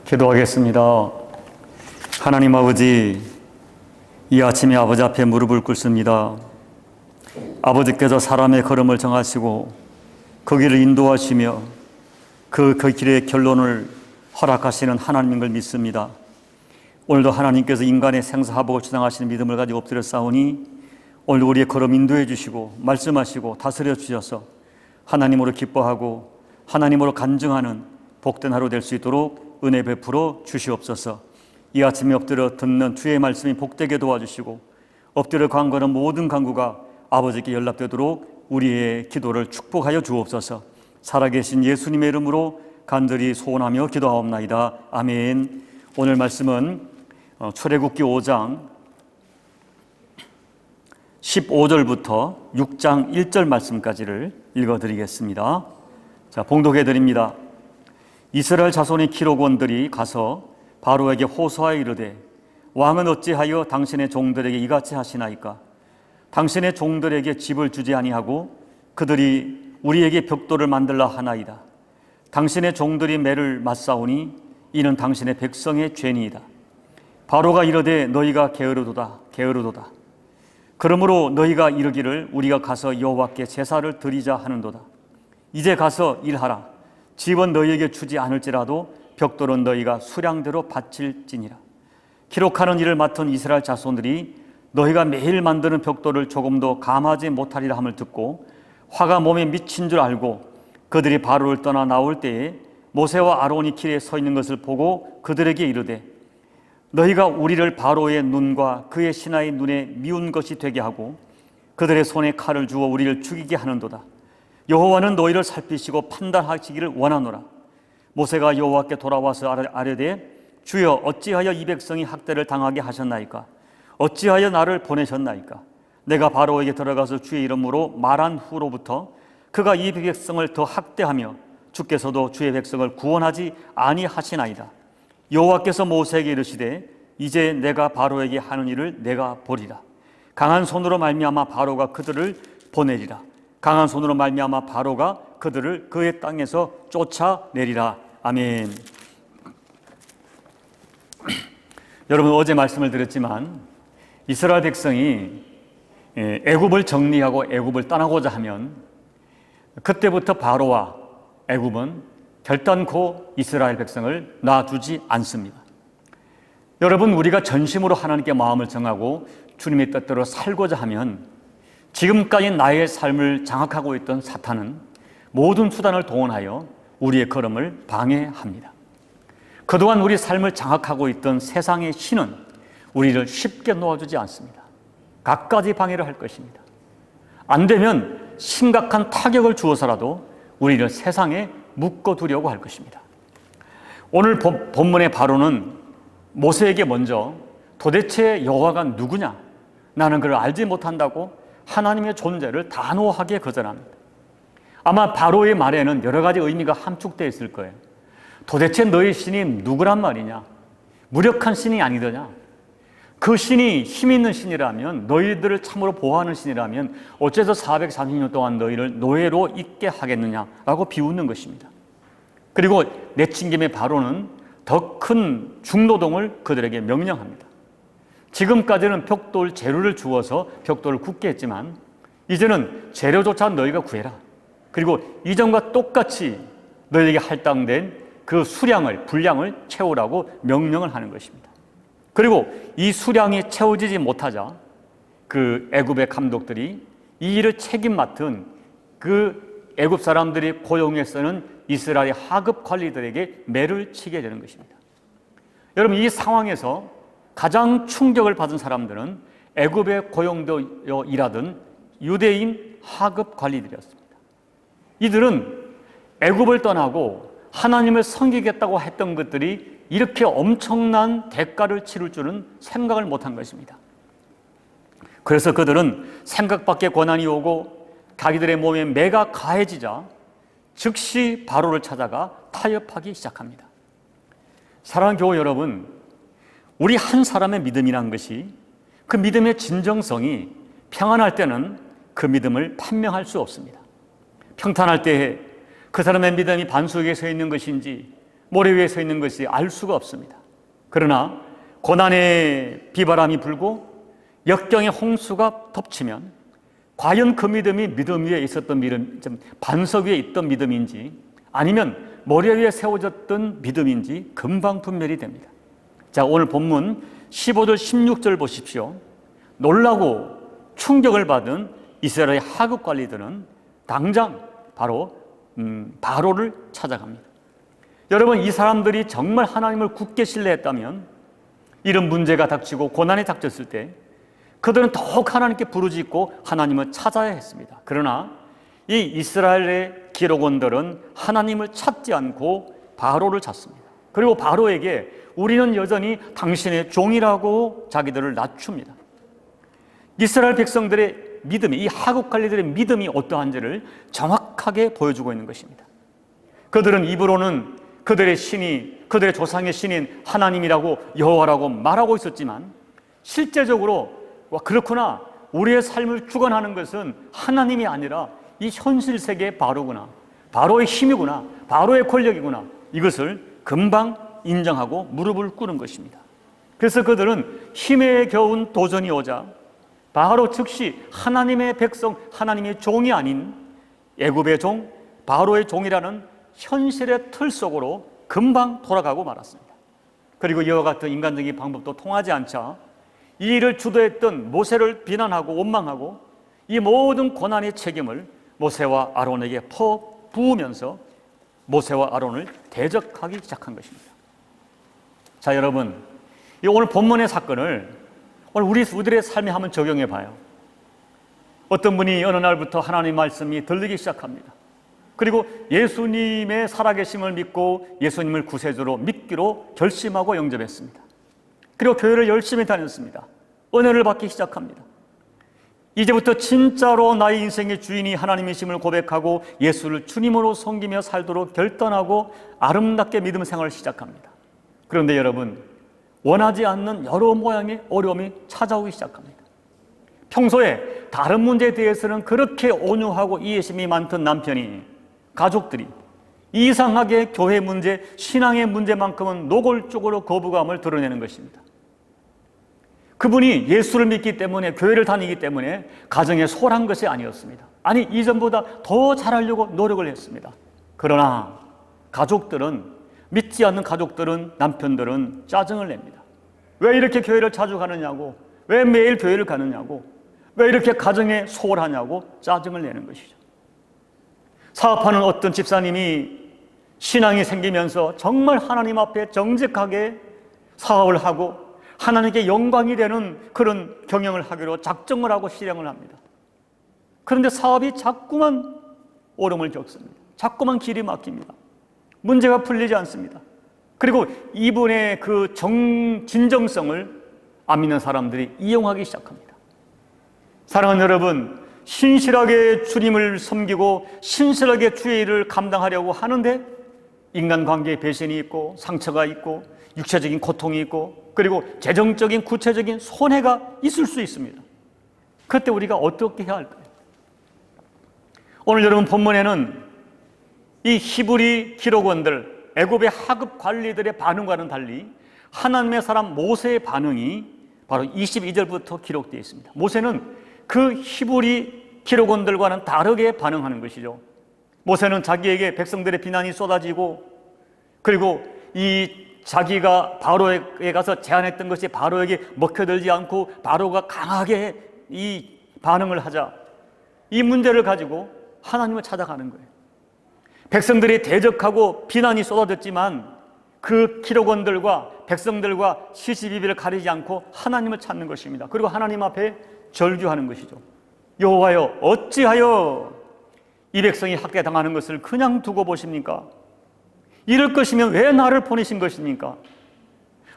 기도하겠습니다. 하나님 아버지, 이 아침에 아버지 앞에 무릎을 꿇습니다. 아버지께서 사람의 걸음을 정하시고 그 길을 인도하시며 그 길의 결론을 허락하시는 하나님인 걸 믿습니다. 오늘도 하나님께서 인간의 생사화복을 주장하시는 믿음을 가지고 엎드려 싸우니 오늘 우리의 걸음 인도해 주시고 말씀하시고 다스려 주셔서 하나님으로 기뻐하고 하나님으로 간증하는 복된 하루 될 수 있도록 은혜 베풀어 주시옵소서. 이 아침에 엎드려 듣는 주의 말씀이 복되게 도와주시고 엎드려 간구하는 모든 간구가 아버지께 연락되도록 우리의 기도를 축복하여 주옵소서. 살아계신 예수님의 이름으로 간절히 소원하며 기도하옵나이다. 아멘. 오늘 말씀은 출애굽기 5장 15절부터 6장 1절 말씀까지를 읽어드리겠습니다. 자, 봉독해 드립니다. 이스라엘 자손의 기록원들이 가서 바로에게 호소하여 이르되 왕은 어찌하여 당신의 종들에게 이같이 하시나이까? 당신의 종들에게 집을 주지 아니하고 그들이 우리에게 벽돌을 만들라 하나이다. 당신의 종들이 매를 맞사오니 이는 당신의 백성의 죄니이다. 바로가 이르되 너희가 게으르도다 게으르도다. 그러므로 너희가 이르기를 우리가 가서 여호와께 제사를 드리자 하는도다. 이제 가서 일하라. 집은 너희에게 주지 않을지라도 벽돌은 너희가 수량대로 바칠지니라. 기록하는 일을 맡은 이스라엘 자손들이 너희가 매일 만드는 벽돌을 조금도 감하지 못하리라 함을 듣고 화가 몸에 미친 줄 알고 그들이 바로를 떠나 나올 때에 모세와 아론이 길에 서 있는 것을 보고 그들에게 이르되 너희가 우리를 바로의 눈과 그의 신하의 눈에 미운 것이 되게 하고 그들의 손에 칼을 주어 우리를 죽이게 하는도다. 여호와는 너희를 살피시고 판단하시기를 원하노라. 모세가 여호와께 돌아와서 아뢰되 주여 어찌하여 이 백성이 학대를 당하게 하셨나이까? 어찌하여 나를 보내셨나이까? 내가 바로에게 들어가서 주의 이름으로 말한 후로부터 그가 이 백성을 더 학대하며 주께서도 주의 백성을 구원하지 아니하시나이다. 여호와께서 모세에게 이르시되 이제 내가 바로에게 하는 일을 내가 보리라. 강한 손으로 말미암아 바로가 그들을 보내리라. 강한 손으로 말미암아 바로가 그들을 그의 땅에서 쫓아내리라. 아멘. 여러분, 어제 말씀을 드렸지만 이스라엘 백성이 애굽을 정리하고 애굽을 떠나고자 하면 그때부터 바로와 애굽은 결단코 이스라엘 백성을 놔두지 않습니다. 여러분, 우리가 전심으로 하나님께 마음을 정하고 주님의 뜻대로 살고자 하면 지금까지 나의 삶을 장악하고 있던 사탄은 모든 수단을 동원하여 우리의 걸음을 방해합니다. 그동안 우리 삶을 장악하고 있던 세상의 신은 우리를 쉽게 놓아주지 않습니다. 갖가지 방해를 할 것입니다. 안 되면 심각한 타격을 주어서라도 우리를 세상에 묶어두려고 할 것입니다. 오늘 본문의 바로는 모세에게 먼저 도대체 여호와가 누구냐? 나는 그를 알지 못한다고 하나님의 존재를 단호하게 거절합니다. 아마 바로의 말에는 여러 가지 의미가 함축되어 있을 거예요. 도대체 너희 신이 누구란 말이냐? 무력한 신이 아니더냐? 그 신이 힘 있는 신이라면, 너희들을 참으로 보호하는 신이라면 어째서 430년 동안 너희를 노예로 있게 하겠느냐라고 비웃는 것입니다. 그리고 내친김에 바로는 더 큰 중노동을 그들에게 명령합니다. 지금까지는 벽돌 재료를 주어서 벽돌을 굽게 했지만 이제는 재료조차 너희가 구해라. 그리고 이전과 똑같이 너희에게 할당된 그 수량을, 분량을 채우라고 명령을 하는 것입니다. 그리고 이 수량이 채워지지 못하자 그 애굽의 감독들이 이 일을 책임 맡은 그 애굽 사람들이 고용해 쓰는 이스라엘 하급 관리들에게 매를 치게 되는 것입니다. 여러분, 이 상황에서 가장 충격을 받은 사람들은 애굽에 고용되어 일하던 유대인 하급 관리들이었습니다. 이들은 애굽을 떠나고 하나님을 섬기겠다고 했던 것들이 이렇게 엄청난 대가를 치를 줄은 생각을 못한 것입니다. 그래서 그들은 생각 밖의 고난이 오고 자기들의 몸에 매가 가해지자 즉시 바로를 찾아가 타협하기 시작합니다. 사랑하는 교우 여러분, 우리 한 사람의 믿음이란 것이 그 믿음의 진정성이 평안할 때는 그 믿음을 판명할 수 없습니다. 평탄할 때에 그 사람의 믿음이 반석에 서 있는 것인지 모래 위에 서 있는 것이 알 수가 없습니다. 그러나 고난의 비바람이 불고 역경의 홍수가 덮치면 과연 그 믿음이 믿음 위에 있었던 믿음, 반석 위에 있던 믿음인지 아니면 모래 위에 세워졌던 믿음인지 금방 분별이 됩니다. 자, 오늘 본문 15절 16절 보십시오. 놀라고 충격을 받은 이스라엘의 하급 관리들은 당장 바로를 찾아갑니다. 여러분, 이 사람들이 정말 하나님을 굳게 신뢰했다면 이런 문제가 닥치고 고난이 닥쳤을 때 그들은 더욱 하나님께 부르짖고 하나님을 찾아야 했습니다. 그러나 이 이스라엘의 기록원들은 하나님을 찾지 않고 바로를 찾습니다. 그리고 바로에게 우리는 여전히 당신의 종이라고 자기들을 낮춥니다. 이스라엘 백성들의 믿음이, 이 하급 관리들의 믿음이 어떠한지를 정확하게 보여주고 있는 것입니다. 그들은 입으로는 그들의 신이, 그들의 조상의 신인 하나님이라고, 여호와라고 말하고 있었지만 실제적으로 그렇구나, 우리의 삶을 주관하는 것은 하나님이 아니라 이 현실 세계의 바로구나, 바로의 힘이구나, 바로의 권력이구나, 이것을 금방 인정하고 무릎을 꿇은 것입니다. 그래서 그들은 힘에 겨운 도전이 오자 바로 즉시 하나님의 백성, 하나님의 종이 아닌 애굽의 종, 바로의 종이라는 현실의 틀 속으로 금방 돌아가고 말았습니다. 그리고 이와 같은 인간적인 방법도 통하지 않자 이 일을 주도했던 모세를 비난하고 원망하고 이 모든 고난의 책임을 모세와 아론에게 부으면서 모세와 아론을 대적하기 시작한 것입니다. 자, 여러분, 이 오늘 본문의 사건을 오늘 우리들의 삶에 한번 적용해 봐요. 어떤 분이 어느 날부터 하나님의 말씀이 들리기 시작합니다. 그리고 예수님의 살아계심을 믿고 예수님을 구세주로 믿기로 결심하고 영접했습니다. 그리고 교회를 열심히 다녔습니다. 은혜를 받기 시작합니다. 이제부터 진짜로 나의 인생의 주인이 하나님이심을 고백하고 예수를 주님으로 섬기며 살도록 결단하고 아름답게 믿음 생활을 시작합니다. 그런데 여러분, 원하지 않는 여러 모양의 어려움이 찾아오기 시작합니다. 평소에 다른 문제에 대해서는 그렇게 온유하고 이해심이 많던 남편이, 가족들이 이상하게 교회 문제, 신앙의 문제만큼은 노골적으로 거부감을 드러내는 것입니다. 그분이 예수를 믿기 때문에, 교회를 다니기 때문에 가정에 소홀한 것이 아니었습니다. 아니, 이전보다 더 잘하려고 노력을 했습니다. 그러나 가족들은, 믿지 않는 가족들은, 남편들은 짜증을 냅니다. 왜 이렇게 교회를 자주 가느냐고, 왜 매일 교회를 가느냐고, 왜 이렇게 가정에 소홀하냐고 짜증을 내는 것이죠. 사업하는 어떤 집사님이 신앙이 생기면서 정말 하나님 앞에 정직하게 사업을 하고 하나님께 영광이 되는 그런 경영을 하기로 작정을 하고 실행을 합니다. 그런데 사업이 자꾸만 오름을 겪습니다. 자꾸만 길이 막힙니다. 문제가 풀리지 않습니다. 그리고 이분의 그 진정성을 안 믿는 사람들이 이용하기 시작합니다. 사랑하는 여러분, 신실하게 주님을 섬기고 신실하게 주의 일을 감당하려고 하는데 인간관계에 배신이 있고 상처가 있고 육체적인 고통이 있고 그리고 재정적인 구체적인 손해가 있을 수 있습니다. 그때 우리가 어떻게 해야 할까요? 오늘 여러분 본문에는 이 히브리 기록원들, 애굽의 하급 관리들의 반응과는 달리 하나님의 사람 모세의 반응이 바로 22절부터 기록되어 있습니다. 모세는 그 히브리 기록원들과는 다르게 반응하는 것이죠. 모세는 자기에게 백성들의 비난이 쏟아지고 그리고 이 자기가 바로에 가서 제안했던 것이 바로에게 먹혀들지 않고 바로가 강하게 이 반응을 하자 이 문제를 가지고 하나님을 찾아가는 거예요. 백성들이 대적하고 비난이 쏟아졌지만 그 기록원들과 백성들과 시시비비를 가리지 않고 하나님을 찾는 것입니다. 그리고 하나님 앞에 절규하는 것이죠. 여호와여, 어찌하여 이 백성이 학대당하는 것을 그냥 두고 보십니까? 이럴 것이면 왜 나를 보내신 것입니까?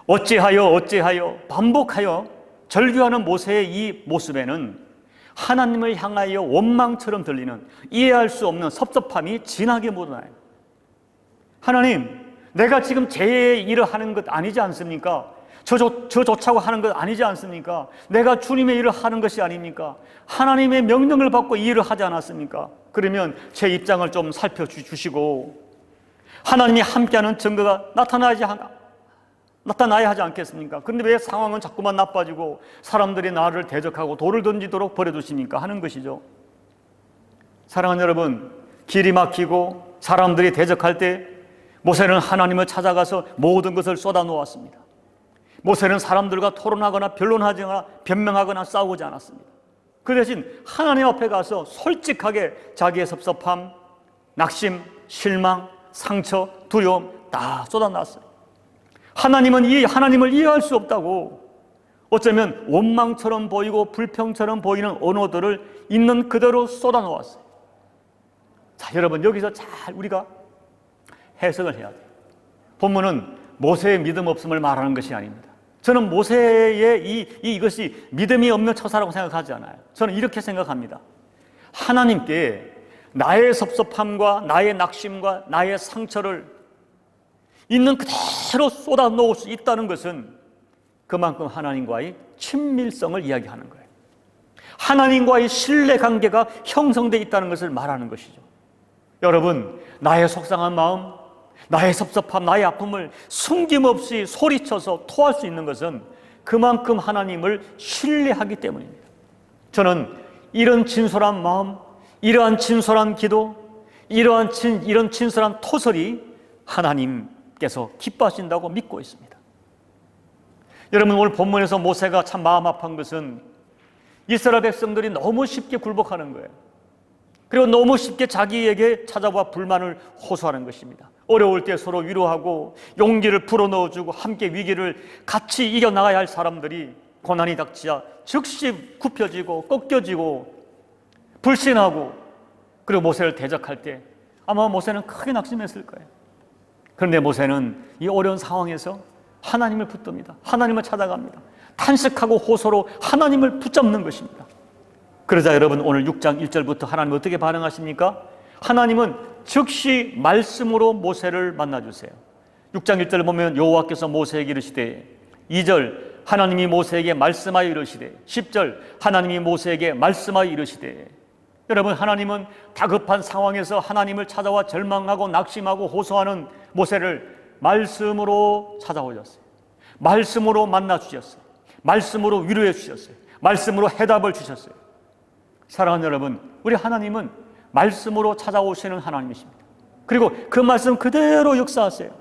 어찌하여 반복하여 절규하는 모세의 이 모습에는 하나님을 향하여 원망처럼 들리는 이해할 수 없는 섭섭함이 진하게 묻어나요. 하나님, 내가 지금 제 일을 하는 것 아니지 않습니까? 저조차고 하는 것 아니지 않습니까? 내가 주님의 일을 하는 것이 아닙니까? 하나님의 명령을 받고 이 일을 하지 않았습니까? 그러면 제 입장을 좀 살펴주시고 하나님이 함께하는 증거가 나타나야 하지 않겠습니까? 그런데 왜 상황은 자꾸만 나빠지고 사람들이 나를 대적하고 돌을 던지도록 버려두십니까? 하는 것이죠. 사랑하는 여러분, 길이 막히고 사람들이 대적할 때 모세는 하나님을 찾아가서 모든 것을 쏟아놓았습니다. 모세는 사람들과 토론하거나 변론하거나 변명하거나 싸우지 않았습니다. 그 대신 하나님 앞에 가서 솔직하게 자기의 섭섭함, 낙심, 실망, 상처, 두려움 다 쏟아놨어요. 하나님을 이해할 수 없다고 어쩌면 원망처럼 보이고 불평처럼 보이는 언어들을 있는 그대로 쏟아놓았어요. 자, 여러분, 여기서 잘 우리가 해석을 해야 돼요. 본문은 모세의 믿음 없음을 말하는 것이 아닙니다. 저는 모세의 이것이 믿음이 없는 처사라고 생각하지 않아요. 저는 이렇게 생각합니다. 하나님께 나의 섭섭함과 나의 낙심과 나의 상처를 있는 그대로 쏟아놓을 수 있다는 것은 그만큼 하나님과의 친밀성을 이야기하는 거예요. 하나님과의 신뢰관계가 형성되어 있다는 것을 말하는 것이죠. 여러분, 나의 속상한 마음, 나의 섭섭함, 나의 아픔을 숨김없이 소리쳐서 토할 수 있는 것은 그만큼 하나님을 신뢰하기 때문입니다. 저는 이런 진솔한 마음, 이러한 진솔한 기도, 이런 진솔한 토설이 하나님께서 기뻐하신다고 믿고 있습니다. 여러분, 오늘 본문에서 모세가 참 마음 아픈 것은 이스라엘 백성들이 너무 쉽게 굴복하는 거예요. 그리고 너무 쉽게 자기에게 찾아와 불만을 호소하는 것입니다. 어려울 때 서로 위로하고 용기를 불어넣어주고 함께 위기를 같이 이겨나가야 할 사람들이 고난이 닥치자 즉시 굽혀지고 꺾여지고 불신하고, 그리고 모세를 대적할 때 아마 모세는 크게 낙심했을 거예요. 그런데 모세는 이 어려운 상황에서 하나님을 붙듭니다. 하나님을 찾아갑니다. 탄식하고 호소로 하나님을 붙잡는 것입니다. 그러자 여러분, 오늘 6장 1절부터 하나님 어떻게 반응하십니까? 하나님은 즉시 말씀으로 모세를 만나주세요. 6장 1절을 보면 여호와께서 모세에게 이르시되, 2절 하나님이 모세에게 말씀하여 이르시되, 10절 하나님이 모세에게 말씀하여 이르시되. 여러분, 하나님은 다급한 상황에서 하나님을 찾아와 절망하고 낙심하고 호소하는 모세를 말씀으로 찾아오셨어요. 말씀으로 만나 주셨어요. 말씀으로 위로해 주셨어요. 말씀으로 해답을 주셨어요. 사랑하는 여러분, 우리 하나님은 말씀으로 찾아오시는 하나님이십니다. 그리고 그 말씀 그대로 역사하세요.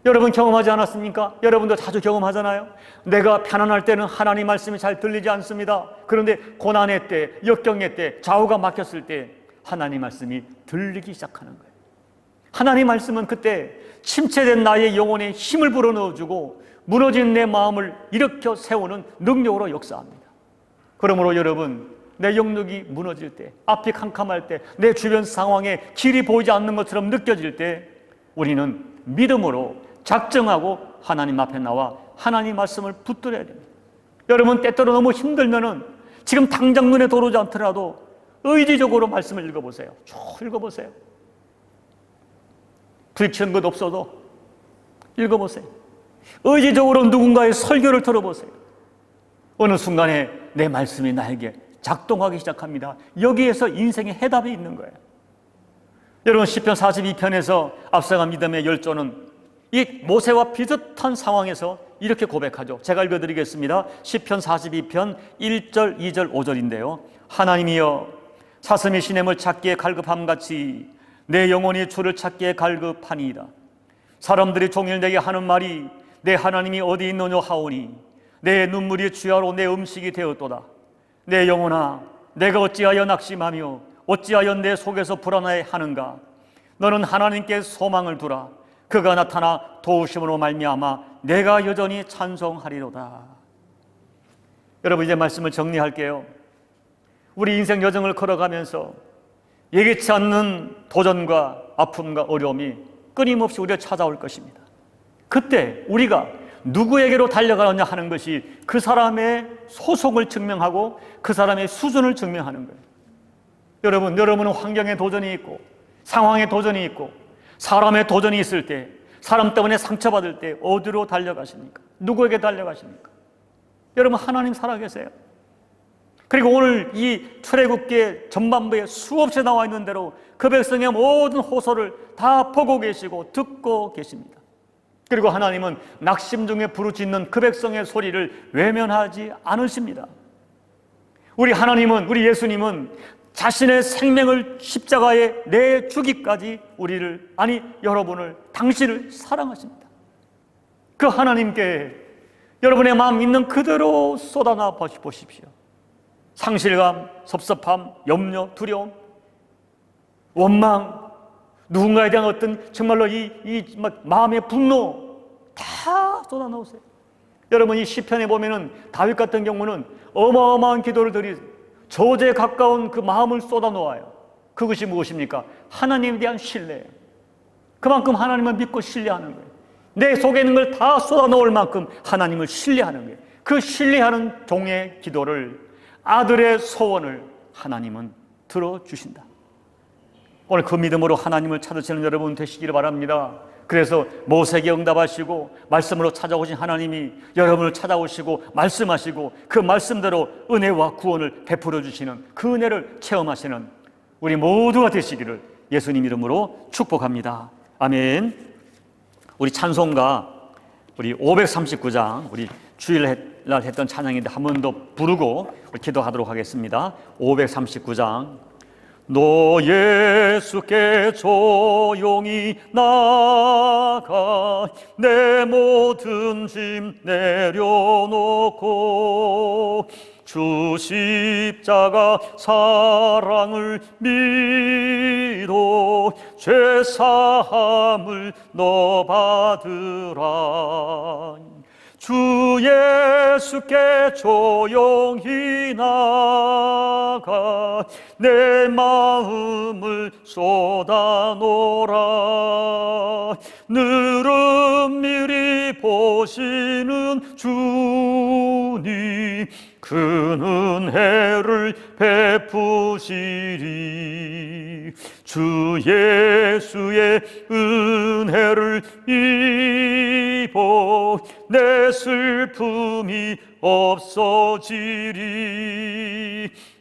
여러분 경험하지 않았습니까? 여러분도 자주 경험하잖아요. 내가 편안할 때는 하나님 말씀이 잘 들리지 않습니다. 그런데 고난의 때, 역경의 때, 좌우가 막혔을 때 하나님 말씀이 들리기 시작하는 거예요. 하나님 말씀은 그때 침체된 나의 영혼에 힘을 불어넣어주고 무너진 내 마음을 일으켜 세우는 능력으로 역사합니다. 그러므로 여러분, 내 영역이 무너질 때, 앞이 캄캄할 때, 내 주변 상황에 길이 보이지 않는 것처럼 느껴질 때 우리는 믿음으로 작정하고 하나님 앞에 나와 하나님 말씀을 붙들어야 됩니다. 여러분, 때때로 너무 힘들면은 지금 당장 눈에 들어오지 않더라도 의지적으로 말씀을 읽어보세요. 쭉 읽어보세요. 부딪히는 것 없어도 읽어보세요. 의지적으로 누군가의 설교를 들어보세요. 어느 순간에 내 말씀이 나에게 작동하기 시작합니다. 여기에서 인생의 해답이 있는 거예요. 여러분, 시편 42편에서 앞서간 믿음의 열조는 이 모세와 비슷한 상황에서 이렇게 고백하죠. 제가 읽어드리겠습니다. 시편 42편 1절, 2절, 5절인데요. 하나님이여, 사슴이 시냇을 찾기에 갈급함같이 내 영혼이 주를 찾기에 갈급하니이다. 사람들이 종일 내게 하는 말이 내 하나님이 어디 있느냐 하오니 내 눈물이 주야로 내 음식이 되었도다. 내 영혼아, 내가 어찌하여 낙심하며 어찌하여 내 속에서 불안해 하는가? 너는 하나님께 소망을 두라. 그가 나타나 도우심으로 말미암아 내가 여전히 찬송하리로다. 여러분, 이제 말씀을 정리할게요. 우리 인생 여정을 걸어가면서 예기치 않는 도전과 아픔과 어려움이 끊임없이 우리를 찾아올 것입니다. 그때 우리가 누구에게로 달려가느냐 하는 것이 그 사람의 소속을 증명하고 그 사람의 수준을 증명하는 거예요. 여러분은 환경에 도전이 있고 상황에 도전이 있고 사람의 도전이 있을 때, 사람 때문에 상처받을 때 어디로 달려가십니까? 누구에게 달려가십니까? 여러분, 하나님 살아계세요. 그리고 오늘 이 출애굽기의 전반부에 수없이 나와 있는 대로 그 백성의 모든 호소를 다 보고 계시고 듣고 계십니다. 그리고 하나님은 낙심 중에 부르짖는 그 백성의 소리를 외면하지 않으십니다. 우리 하나님은, 우리 예수님은 자신의 생명을 십자가에 내주기까지 우리를, 아니 여러분을, 당신을 사랑하십니다. 그 하나님께 여러분의 마음 있는 그대로 쏟아나 보십시오. 상실감, 섭섭함, 염려, 두려움, 원망, 누군가에 대한 어떤 정말로 마음의 분노 다 쏟아놓으세요. 여러분, 이 시편에 보면은 다윗 같은 경우는 어마어마한 기도를 드리 저주에 가까운 그 마음을 쏟아놓아요. 그것이 무엇입니까? 하나님에 대한 신뢰예요. 그만큼 하나님을 믿고 신뢰하는 거예요. 내 속에 있는 걸 다 쏟아놓을 만큼 하나님을 신뢰하는 거예요. 그 신뢰하는 종의 기도를, 아들의 소원을 하나님은 들어주신다. 오늘 그 믿음으로 하나님을 찾으시는 여러분 되시기를 바랍니다. 그래서 모세에게 응답하시고 말씀으로 찾아오신 하나님이 여러분을 찾아오시고 말씀하시고 그 말씀대로 은혜와 구원을 베풀어 주시는 그 은혜를 체험하시는 우리 모두가 되시기를 예수님 이름으로 축복합니다. 아멘. 우리 찬송가 우리 539장, 우리 주일날 했던 찬양인데 한 번 더 부르고 기도하도록 하겠습니다. 539장. 너 예수께 조용히 나가 내 모든 짐 내려놓고 주 십자가 사랑을 믿어 죄사함을 너 받으라. 주 예수께 조용히 나가 내 마음을 쏟아놓으라. 늘은 미리 보시는 주님 그 은혜를 베푸시리. 주 예수의 은혜를 입어 내 슬픔이 없어지리.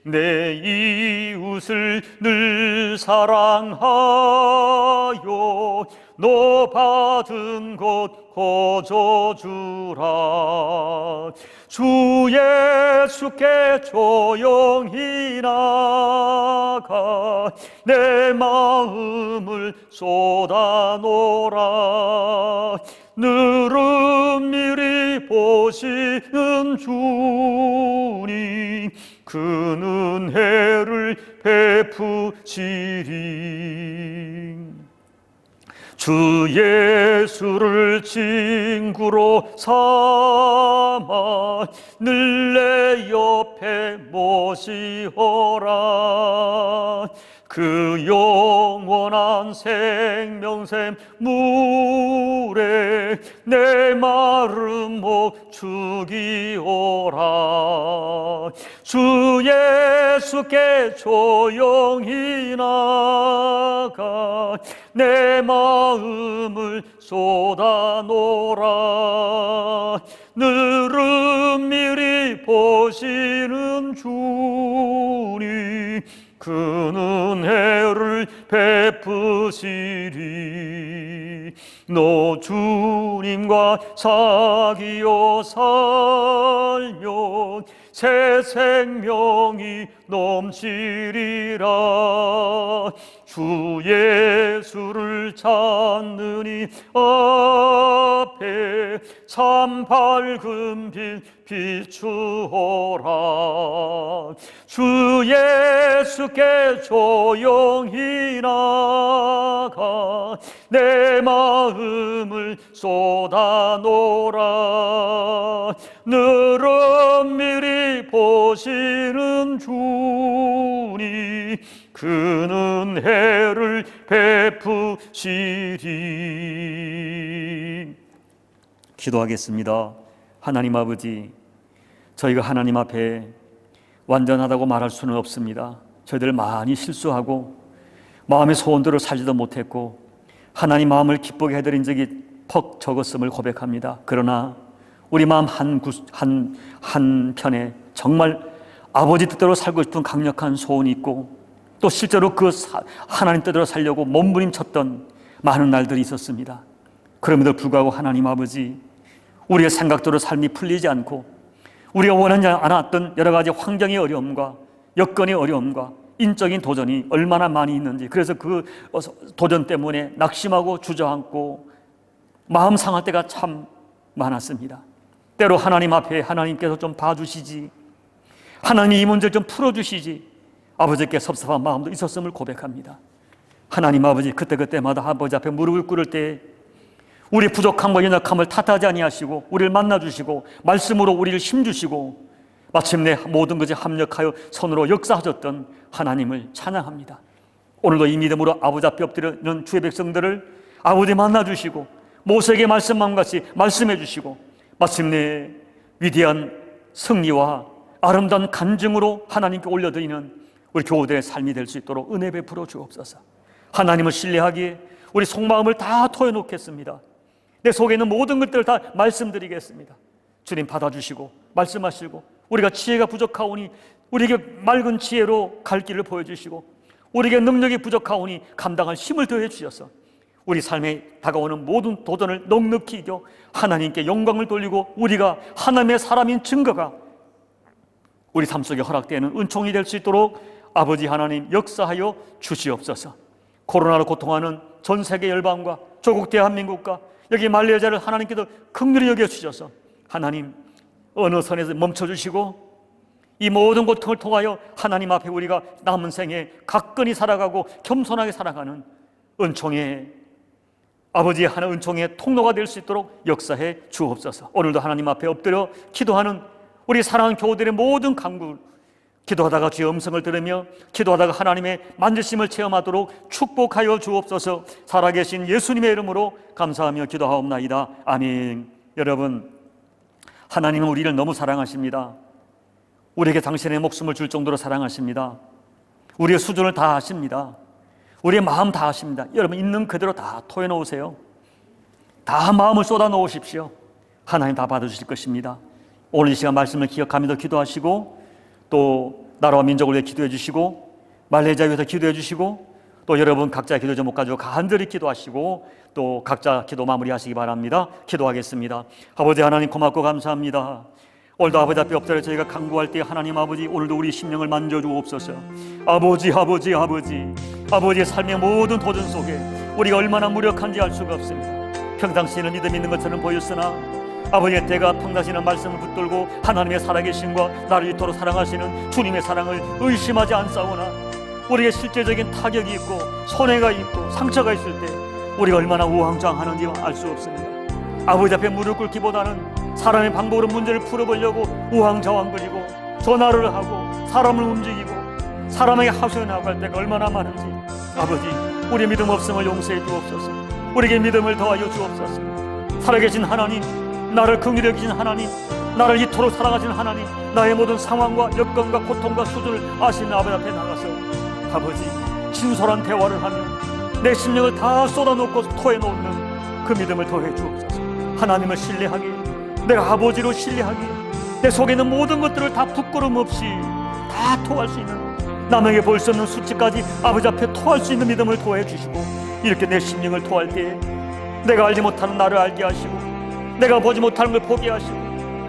내 이웃을 늘 사랑하여 너 받은 것 거저주라. 주 예수께 조용히 나가 내 마음을 쏟아놓으라. 늘은 미리 보시는 주님 그 은혜를 베푸시리. 주 예수를 친구로 삼아 늘 내 옆에 모시어라. 그 영원한 생명샘 물에 내 마른 목 죽이오라. 주 예수께 조용히 나가 내 마음을 쏟아놓으라. 늘은 미리 보시는 주님 그 은혜를 베푸시리. 너 주님과 사귀어 살면 새 생명이 넘치리라. 주 예수를 찾느니 앞에 참 밝은 빛 비추어라. 주 예수께 조용히 나가 내 마음을 쏟아놓으라. 늘은 미리 보시는 주님 그 은혜를 베푸시리. 기도하겠습니다. 하나님 아버지, 저희가 하나님 앞에 완전하다고 말할 수는 없습니다. 저희들 많이 실수하고 마음의 소원대로 살지도 못했고 하나님 마음을 기쁘게 해드린 적이 퍽 적었음을 고백합니다. 그러나 우리 마음 한편에 정말 아버지 뜻대로 살고 싶은 강력한 소원이 있고 또 실제로 그 하나님 뜻대로 살려고 몸부림쳤던 많은 날들이 있었습니다. 그럼에도 불구하고 하나님 아버지, 우리의 생각대로 삶이 풀리지 않고 우리가 원하지 않았던 여러 가지 환경의 어려움과 여건의 어려움과 인적인 도전이 얼마나 많이 있는지, 그래서 그 도전 때문에 낙심하고 주저앉고 마음 상할 때가 참 많았습니다. 때로 하나님 앞에 하나님께서 좀 봐주시지, 하나님이 이 문제를 좀 풀어주시지 아버지께 섭섭한 마음도 있었음을 고백합니다. 하나님 아버지, 그때마다 아버지 앞에 무릎을 꿇을 때 우리의 부족함과 연약함을 탓하지 아니하시고 우리를 만나주시고 말씀으로 우리를 힘주시고 마침내 모든 것에 합력하여 선으로 역사하셨던 하나님을 찬양합니다. 오늘도 이 믿음으로 아버지 앞에 엎드리는 주의 백성들을 아버지 만나주시고 모세에게 말씀한 같이 말씀해 주시고 마침내 위대한 승리와 아름다운 간증으로 하나님께 올려드리는 우리 교우들의 삶이 될 수 있도록 은혜 베풀어 주옵소서. 하나님을 신뢰하기에 우리 속마음을 다 토해놓겠습니다. 내 속에 있는 모든 것들을 다 말씀드리겠습니다. 주님 받아주시고 말씀하시고 우리가 지혜가 부족하오니 우리에게 맑은 지혜로 갈 길을 보여주시고 우리에게 능력이 부족하오니 감당할 힘을 더해 주셔서 우리 삶에 다가오는 모든 도전을 넉넉히 이겨 하나님께 영광을 돌리고 우리가 하나님의 사람인 증거가 우리 삶 속에 허락되는 은총이 될 수 있도록 아버지 하나님 역사하여 주시옵소서. 코로나로 고통하는 전 세계 열방과 조국 대한민국과 여기 말레이시아를 하나님께서 긍휼히 여겨주셔서 하나님 어느 선에서 멈춰주시고 이 모든 고통을 통하여 하나님 앞에 우리가 남은 생에 가끈히 살아가고 겸손하게 살아가는 은총의 아버지의 하나 은총의 통로가 될 수 있도록 역사해 주옵소서. 오늘도 하나님 앞에 엎드려 기도하는 우리 사랑하는 교우들의 모든 간구, 기도하다가 주의 음성을 들으며 기도하다가 하나님의 만지심을 체험하도록 축복하여 주옵소서. 살아계신 예수님의 이름으로 감사하며 기도하옵나이다. 아멘. 여러분, 하나님은 우리를 너무 사랑하십니다. 우리에게 당신의 목숨을 줄 정도로 사랑하십니다. 우리의 수준을 다 아십니다. 우리의 마음 다 아십니다. 여러분, 있는 그대로 다 토해놓으세요. 다 마음을 쏟아 놓으십시오. 하나님 다 받아주실 것입니다. 오늘 이 시간 말씀을 기억하면서 기도하시고 또 나라와 민족을 위해 기도해 주시고 말레이시아 위해서 기도해 주시고 또 여러분 각자 기도 제목 가지고 간절히 기도하시고 또 각자 기도 마무리하시기 바랍니다. 기도하겠습니다. 아버지 하나님 고맙고 감사합니다. 오늘도 아버지 앞에 엎드려 저희가 간구할 때 하나님 아버지 오늘도 우리 심령을 만져주옵소서. 아버지의 삶의 모든 도전 속에 우리가 얼마나 무력한지 알 수가 없습니다. 평상시에는 믿음 있는 것처럼 보였으나 아버지의 때가 평상시에는 말씀을 붙들고 하나님의 살아계심과 나를 이토록 사랑하시는 주님의 사랑을 의심하지 않사오나 우리의 실제적인 타격이 있고 손해가 있고 상처가 있을 때 우리가 얼마나 우왕좌왕하는지 알 수 없습니다. 아버지 앞에 무릎 꿇기보다는 사람의 방법으로 문제를 풀어보려고 우왕좌왕거리고 전화를 하고 사람을 움직이고 사람에게 하소연 나갈 때가 얼마나 많은지 아버지 우리의 믿음 없음을 용서해 주옵소서. 우리에게 믿음을 더하여 주옵소서. 살아계신 하나님, 나를 긍휼히 여기신 하나님, 나를 이토록 사랑하신 하나님, 나의 모든 상황과 여건과 고통과 수준을 아시는 아버지 앞에 나가서 아버지 진솔한 대화를 하며 내 심령을 다 쏟아놓고 토해놓는 그 믿음을 더해 주옵소서. 하나님을 신뢰하기, 내가 아버지로 신뢰하기, 내 속에 있는 모든 것들을 다 부끄럼 없이 다 토할 수 있는, 남에게 볼 수 없는 수치까지 아버지 앞에 토할 수 있는 믿음을 더해 주시고, 이렇게 내 심령을 토할 때에 내가 알지 못하는 나를 알게 하시고, 내가 보지 못하는 걸 보게 하시고,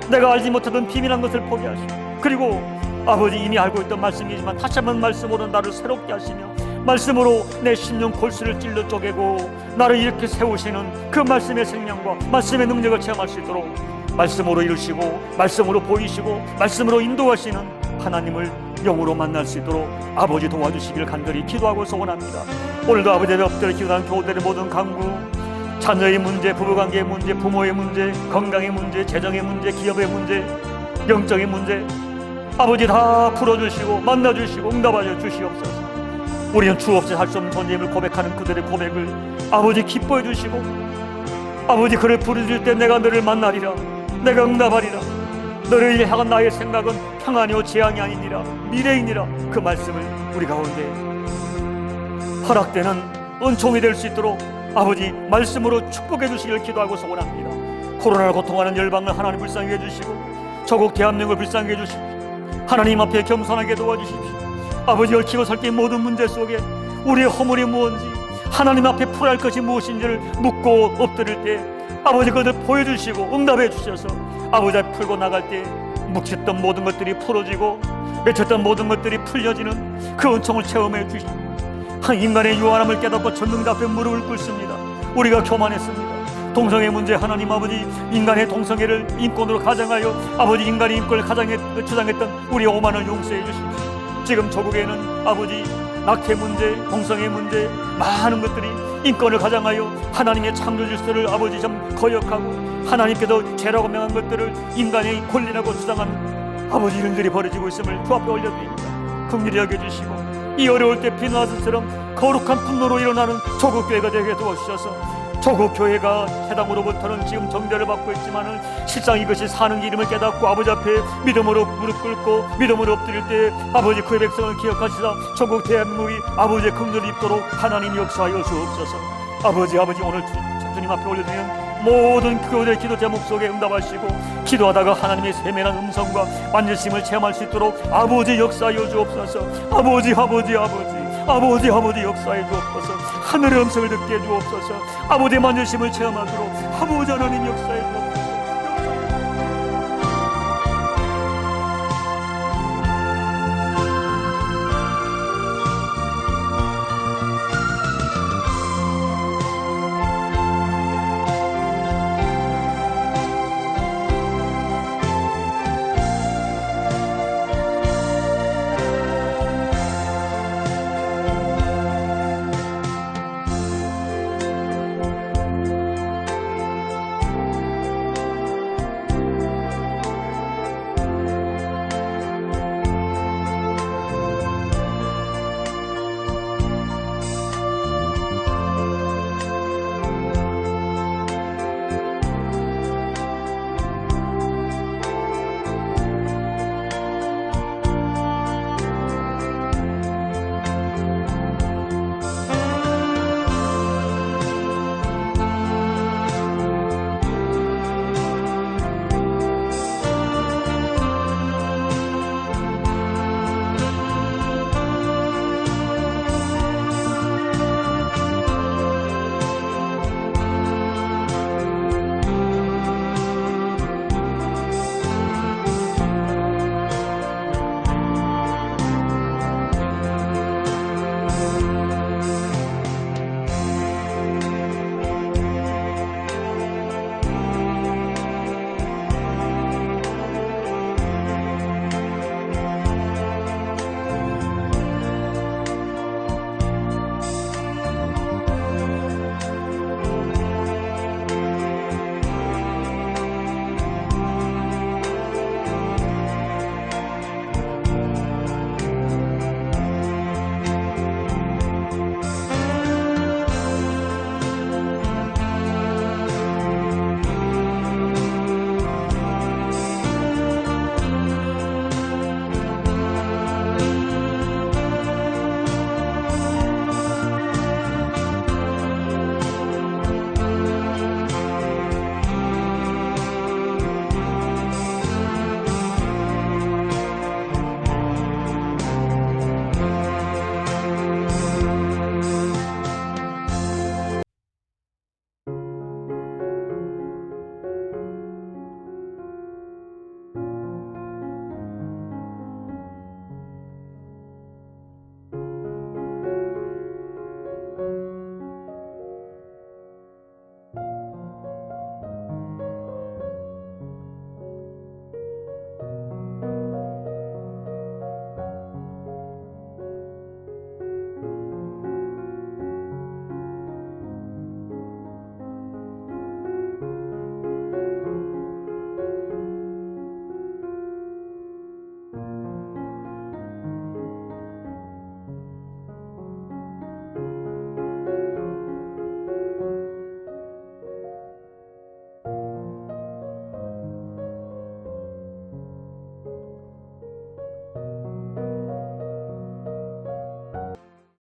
내가 알지 못하던 비밀한 것을 보게 하시고, 그리고 아버지 이미 알고 있던 말씀이지만 다시 한번 말씀으로 나를 새롭게 하시며 말씀으로 내 심령 골수를 찔러 쪼개고 나를 이렇게 세우시는 그 말씀의 생명과 말씀의 능력을 체험할 수 있도록 말씀으로 이루시고 말씀으로 보이시고 말씀으로 인도하시는 하나님을 영으로 만날 수 있도록 아버지 도와주시기를 간절히 기도하고 소원합니다. 오늘도 아버지 앞에 엎드려 기도하는 교우들의 모든 간구, 자녀의 문제, 부부관계의 문제, 부모의 문제, 건강의 문제, 재정의 문제, 기업의 문제, 영적인 문제 아버지 다 풀어주시고 만나주시고 응답하여 주시옵소서. 우리는 주 없이 할 수 없는 존재임을 고백하는 그들의 고백을 아버지 기뻐해 주시고, 아버지 그를 부르실 때 내가 너를 만나리라, 내가 응답하리라, 너를 향한 나의 생각은 평안이요 재앙이 아니니라 미래이니라, 그 말씀을 우리 가운데 허락되는 은총이 될 수 있도록 아버지 말씀으로 축복해 주시기를 기도하고 소원합니다. 코로나로 고통하는 열방을 하나님 불쌍히 해주시고, 조국 대한민국을 불쌍히 해주시고, 하나님 앞에 겸손하게 도와주십시오. 아버지, 얽히고 설킨 모든 문제 속에 우리의 허물이 무엇인지, 하나님 앞에 풀어야 할 것이 무엇인지를 묻고 엎드릴 때 아버지 그것을 보여주시고 응답해 주셔서 아버지 앞에 풀고 나갈 때 묵혔던 모든 것들이 풀어지고 맺혔던 모든 것들이 풀려지는 그 은총을 체험해 주시고, 한 인간의 유한함을 깨닫고 전능자 앞에 무릎을 꿇습니다. 우리가 교만했습니다. 동성애 문제, 하나님 아버지, 인간의 동성애를 인권으로 가정하여 아버지 인간의 인권을 주장했던 우리의 오만을 용서해 주십시오. 지금 조국에는 아버지 낙태 문제, 동성애 문제, 많은 것들이 인권을 가장하여 하나님의 창조 질서를 아버지 좀 거역하고 하나님께도 죄라고 명한 것들을 인간의 권리라고 주장하는 아버지 일들이 벌어지고 있음을 주 앞에 올려드립니다. 긍휼히 여겨주시고 이 어려울 때 비누아스처럼 거룩한 분노로 일어나는 조국교회가 되게 도와주셔서, 조국교회가 해당으로부터는 지금 정죄를 받고 있지만은 실상 이것이 사는 이름을 깨닫고 아버지 앞에 믿음으로 무릎 꿇고 믿음으로 엎드릴 때 아버지 그의 백성을 기억하시사 조국 대한민국이 아버지의 긍휼을 입도록 하나님 역사하여 주옵소서. 아버지 오늘 주님 앞에 올려드리는 모든 교회의 기도 제목 속에 응답하시고, 기도하다가 하나님의 세밀한 음성과 만지심을 체험할 수 있도록 아버지 역사하여 주옵소서. 아버지 역사해 주옵소서. 하늘의 음성을 듣게 해 주옵소서. 아버지의 만지심을 체험하도록 아버지 하나님 역사해 주옵소서.